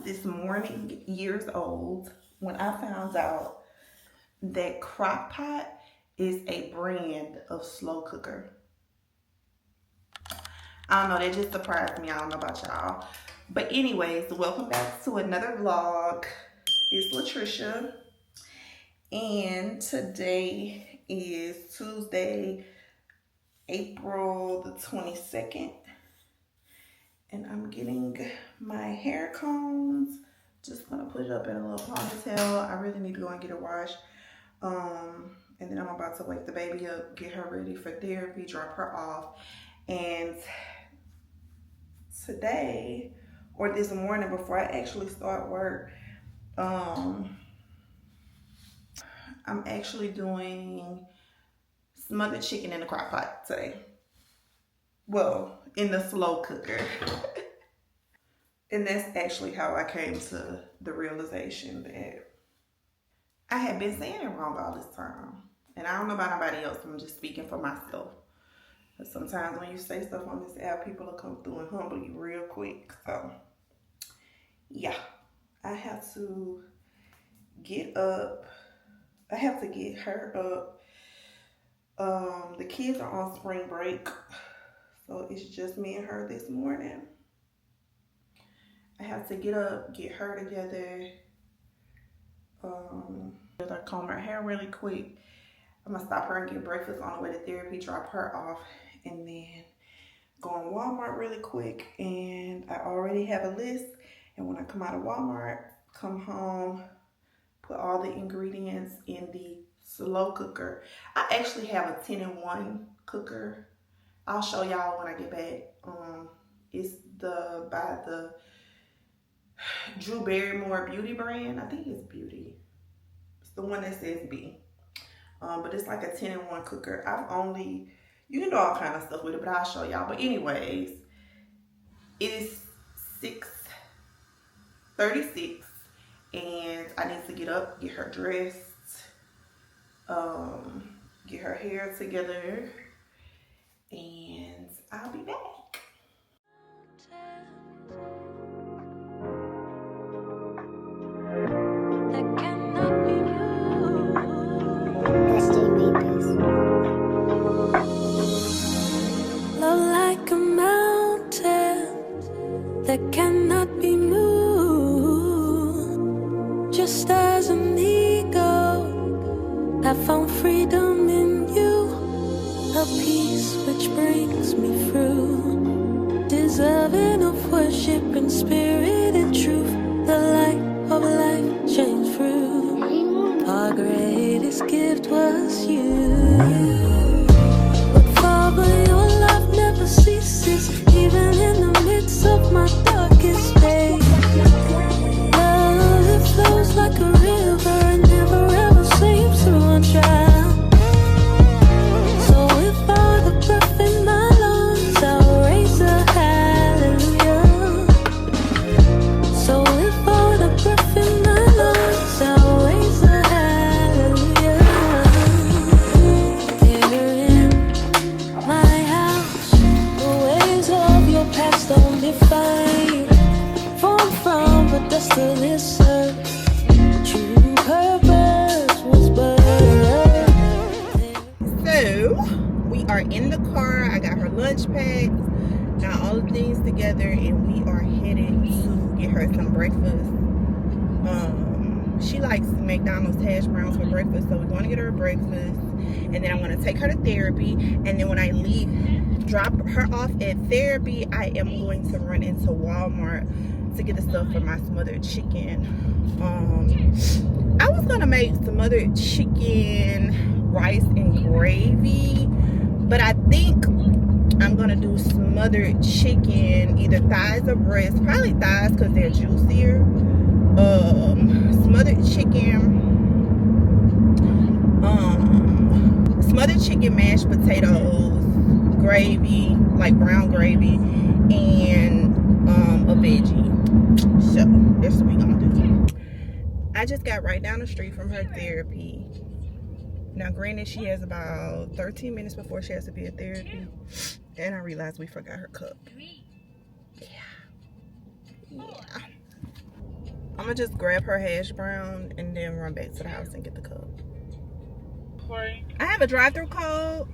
was this morning years old when I found out that Crock-Pot is a brand of slow cooker. I don't know, that just surprised me. I don't know about y'all. But anyways, welcome back to another vlog. It's Latricia. And today is Tuesday, April the 22nd. And I'm getting my hair combs. Just gonna put it up in a little ponytail. I really need to go and get a wash. And then I'm about to wake the baby up, get her ready for therapy, drop her off. And today, or this morning before I actually start work, I'm actually doing smothered chicken in the crock pot today. Well, in the slow cooker. And that's actually how I came to the realization that I had been saying it wrong all this time. And I don't know about nobody else, I'm just speaking for myself. But sometimes when you say stuff on this app, people will come through and humble you real quick. So, yeah. I have to get up. I have to get her up. The kids are on spring break. So it's just me and her this morning. I have to get up, get her together. I comb her hair really quick. I'm gonna stop her and get breakfast on the way to therapy, drop her off, and then go on Walmart really quick. And I already have a list. And when I come out of Walmart, come home, put all the ingredients in the slow cooker. I actually have a 10-in-1 cooker. I'll show y'all when I get back. It's by the Drew Barrymore Beauty brand. I think it's Beauty. It's the one that says B. But it's like a 10-in-1 cooker. You can do all kind of stuff with it, but I'll show y'all. But anyways, it is 6:36, and I need to get up, get her dressed, get her hair together, and I'll be back. That cannot be moved. Just as an eagle, I found freedom in you, a peace which brings me through, deserving of worship in spirit and truth. The light of life shines through. Our greatest gift was you. But Father, your love never ceases, even in the midst of my darkest days. Love, it flows like a river and never ever seems to run dry. So if all the breath in my lungs, I'll raise a hallelujah. So if all the breath in my lungs, I'll raise a hallelujah. Here in my house, the ways of your past don't define you. From the dust of this earth, true purpose was birthed. So we are in the car. I got her lunch packed, got all the things together, and we are headed to get her some breakfast. She likes McDonald's hash browns for breakfast, so we're going to get her breakfast, and then I'm going to take her to therapy. And then when I leave, drop her off at therapy, I am going to run into Walmart to get the stuff for my smothered chicken. I was gonna make smothered chicken, rice and gravy, but I think I'm gonna do smothered chicken, either thighs or breasts, probably thighs because they're juicier. Smothered chicken, mashed potatoes, gravy, like brown gravy, and a veggie. So that's what we gonna do. I just got right down the street from her therapy. Now granted, she has about 13 minutes before she has to be at therapy, and I realized we forgot her cup. Yeah. I'm gonna just grab her hash brown and then run back to the house and get the cup. I have a drive-through code.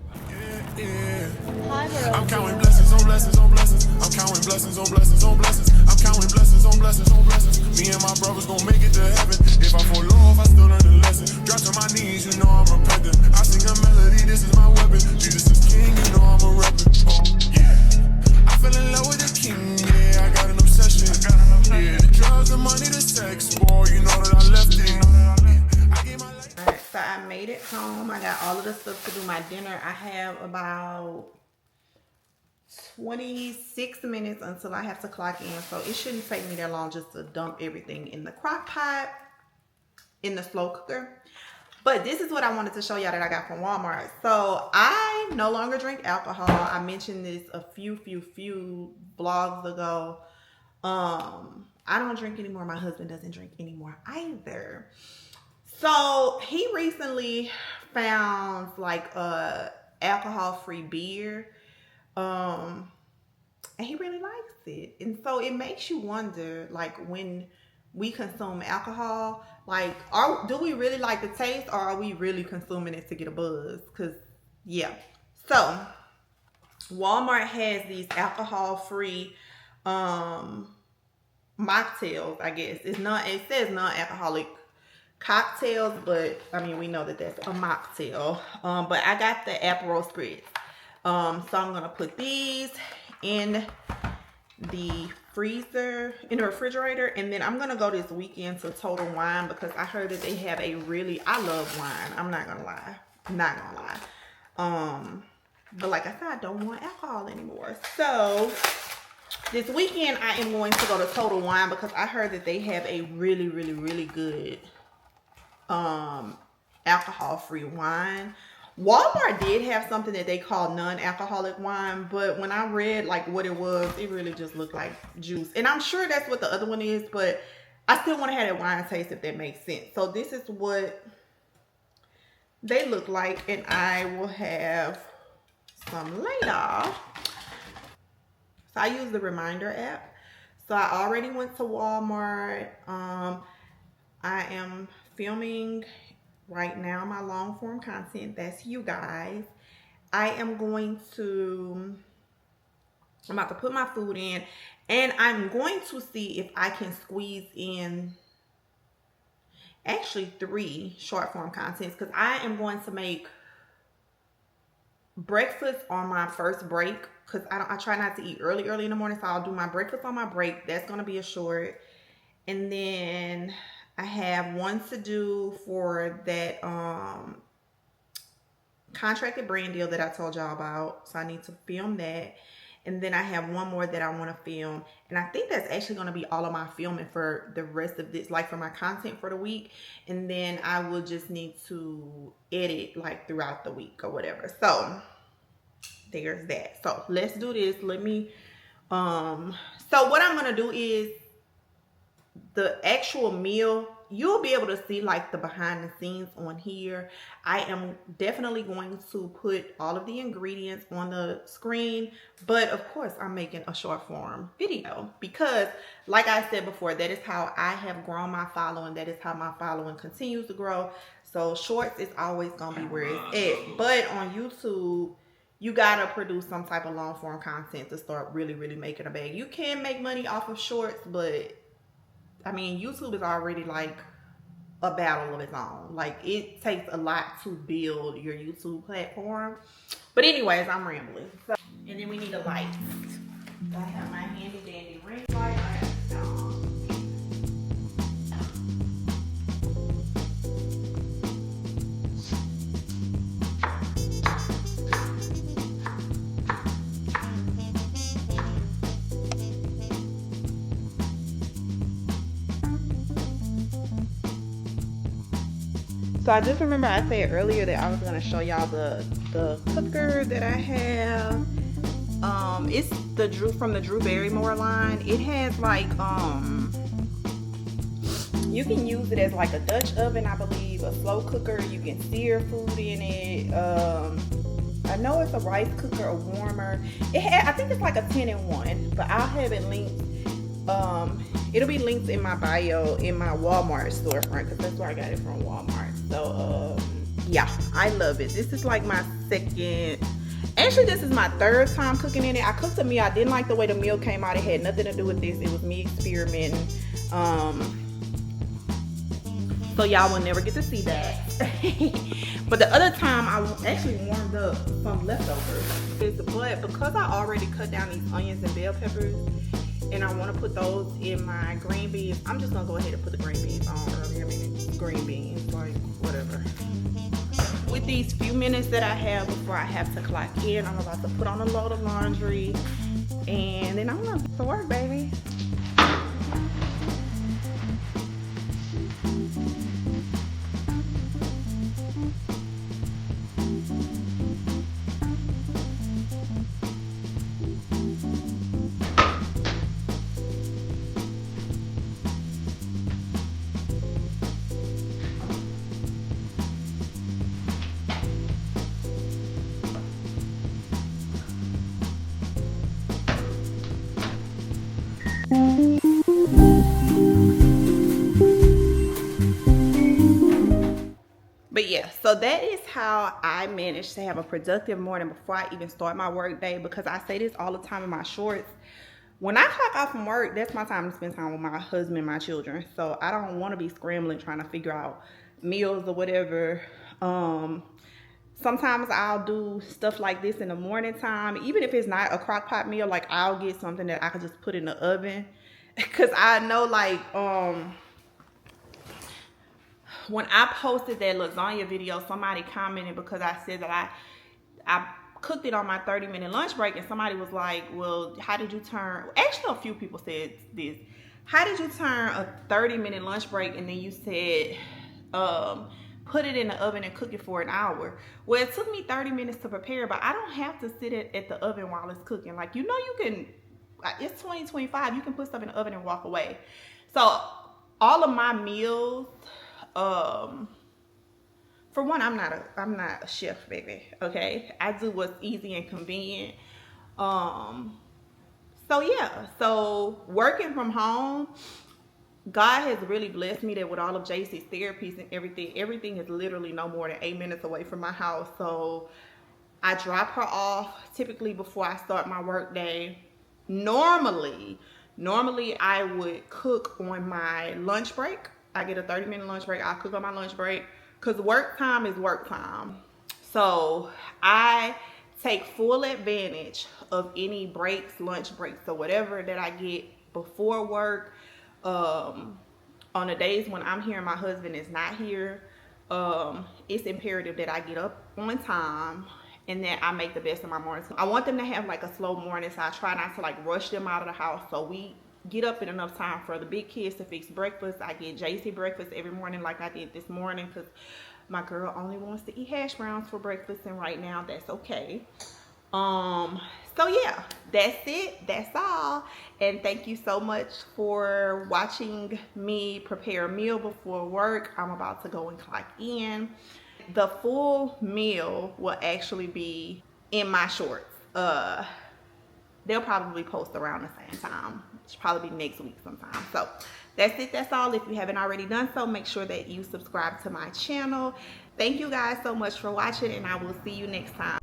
Hi, I'm counting blessings on blessings on blessings. I'm counting blessings on blessings on blessings. I'm counting blessings on blessings on blessings. Me and my brothers gon' make it to heaven. If I fall off, I still learn the lesson. Drop to my knees, you know I'm repentant. I sing a melody, this is my weapon. Jesus is king, you know I'm a reppin'. Oh, yeah. I fell in love with the king, yeah, I got an obsession. Yeah, the drugs, the money, the sex, boy, you know that I left it. I gave my life. Alright, so I made it home. I got all of the stuff to do my dinner. I have about 26 minutes until I have to clock in, so it shouldn't take me that long just to dump everything in the crock pot, in the slow cooker. But this is what I wanted to show y'all that I got from Walmart. So I no longer drink alcohol. I mentioned this a few vlogs ago. I don't drink anymore. My husband doesn't drink anymore either. So he recently found like a alcohol-free beer. And he really likes it. And so it makes you wonder, like, when we consume alcohol, like, do we really like the taste, or are we really consuming it to get a buzz? Because, yeah. So Walmart has these alcohol-free mocktails, I guess. It says non-alcoholic cocktails, but I mean, we know that that's a mocktail. But I got the Aperol Spritz. So I'm gonna put these in the freezer, in the refrigerator, and then I'm gonna go this weekend to Total Wine because I heard that they have I love wine. I'm not gonna lie. But like I said, I don't want alcohol anymore. So this weekend I am going to go to Total Wine because I heard that they have a really good alcohol-free wine. Walmart did have something that they call non-alcoholic wine, but when I read like what it was, it really just looked like juice. And I'm sure that's what the other one is, but I still want to have that wine taste, if that makes sense. So this is what they look like, and I will have some later. So I use the Reminder app. So I already went to Walmart. I am filming right now my long form content. That's you guys. I'm about to put my food in, and I'm going to see if I can squeeze in actually 3 short form contents, because I am going to make breakfast on my first break, because I try not to eat early in the morning. So I'll do my breakfast on my break. That's going to be a short. And then I have one to do for that contracted brand deal that I told y'all about. So I need to film that. And then I have one more that I want to film. And I think that's actually going to be all of my filming for the rest of this, like for my content for the week. And then I will just need to edit like throughout the week or whatever. So there's that. So let's do this. Let me, so what I'm going to do is the actual meal, you'll be able to see like the behind the scenes on here. I am definitely going to put all of the ingredients on the screen, but of course I'm making a short form video because like I said before, that is how I have grown my following. That is how my following continues to grow. So shorts is always gonna be where it's at. But on YouTube, you gotta produce some type of long form content to start really making a bag. You can make money off of shorts, but I mean, YouTube is already like a battle of its own. Like, it takes a lot to build your YouTube platform. But anyways, I'm rambling. So, and then we need a light. So I have my handy dandy ring light. So I just remember I said earlier that I was going to show y'all the cooker that I have. It's from the Drew Barrymore line. It has like, you can use it as like a Dutch oven, I believe, a slow cooker. You can sear food in it. I know it's a rice cooker, a warmer. I think it's like a 10-in-1, but I'll have it linked. It'll be linked in my bio in my Walmart storefront, because that's where I got it from, Walmart. So yeah, I love it. This is like my second, actually this is my third time cooking in it. I cooked a meal. I didn't like the way the meal came out. It had nothing to do with this. It was me experimenting. So y'all will never get to see that. But the other time I actually warmed up some leftovers. But because I already cut down these onions and bell peppers, and I want to put those in my green beans, I'm just gonna go ahead and put the green beans on earlier. I mean, green beans, like whatever. With these few minutes that I have before I have to clock in, I'm about to put on a load of laundry, and then I'm gonna get to work, baby. But yeah, so that is how I managed to have a productive morning before I even start my work day, because I say this all the time in my shorts. When I clock off from work, that's my time to spend time with my husband and my children. So I don't want to be scrambling trying to figure out meals or whatever. Sometimes I'll do stuff like this in the morning time, even if it's not a crock pot meal. Like, I'll get something that I can just put in the oven, because I know, like, when I posted that lasagna video, somebody commented because I said that I cooked it on my 30-minute lunch break, and somebody was like, well, how did you turn, actually a few people said this, how did you turn a 30-minute lunch break and then you said put it in the oven and cook it for an hour? Well, it took me 30 minutes to prepare, but I don't have to sit at the oven while it's cooking. Like, you know, you can, it's 2025, you can put stuff in the oven and walk away. So all of my meals, for one, I'm not a chef, baby. Okay, I do what's easy and convenient. So yeah, so working from home, God has really blessed me that with all of JC's therapies and everything is literally no more than 8 minutes away from my house. So I drop her off typically before I start my work day. Normally I would cook on my lunch break. I get a 30-minute lunch break. I'll cook on my lunch break, because work time is work time. So I take full advantage of any breaks, lunch breaks, or whatever that I get before work. On the days when I'm here and my husband is not here, it's imperative that I get up on time and that I make the best of my mornings. I want them to have like a slow morning, so I try not to like rush them out of the house. So we get up in enough time for the big kids to fix breakfast. I get JC breakfast every morning like I did this morning, because my girl only wants to eat hash browns for breakfast, and right now that's okay. So yeah, that's it. That's all. And thank you so much for watching me prepare a meal before work. I'm about to go and clock in. The full meal will actually be in my shorts. They'll probably post around the same time. It's probably be next week sometime. So that's it. That's all. If you haven't already done so, make sure that you subscribe to my channel. Thank you guys so much for watching, and I will see you next time.